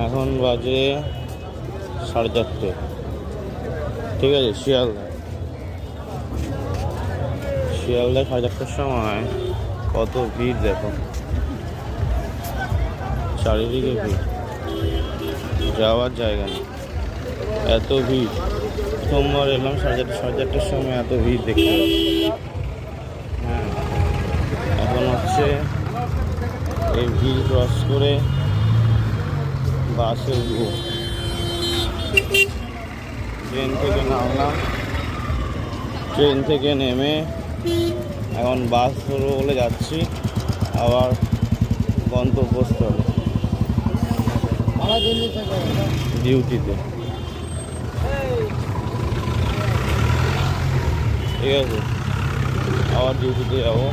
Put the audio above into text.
এখন বাজে 4:30, ঠিক আছে। শিয়ালদায় 4:30টার সময় কত ভিড় দেখো, চারিদিকে ভিড়, যাওয়ার জায়গা নেই, এত ভিড়। প্রথমবার এলাম 4:30টার সময়, এত ভিড় দেখতে পাচ্ছি। হ্যাঁ, এখন হচ্ছে এই ভিড় ক্রস করে বাসে উঠবো। ট্রেন থেকে নামলাম, ট্রেন থেকে নেমে এখন বাস ধরবো বলে যাচ্ছি আবার গন্তব্যস্থলে, ডিউটিতে। ঠিক আছে, আবার ডিউটিতে যাবো।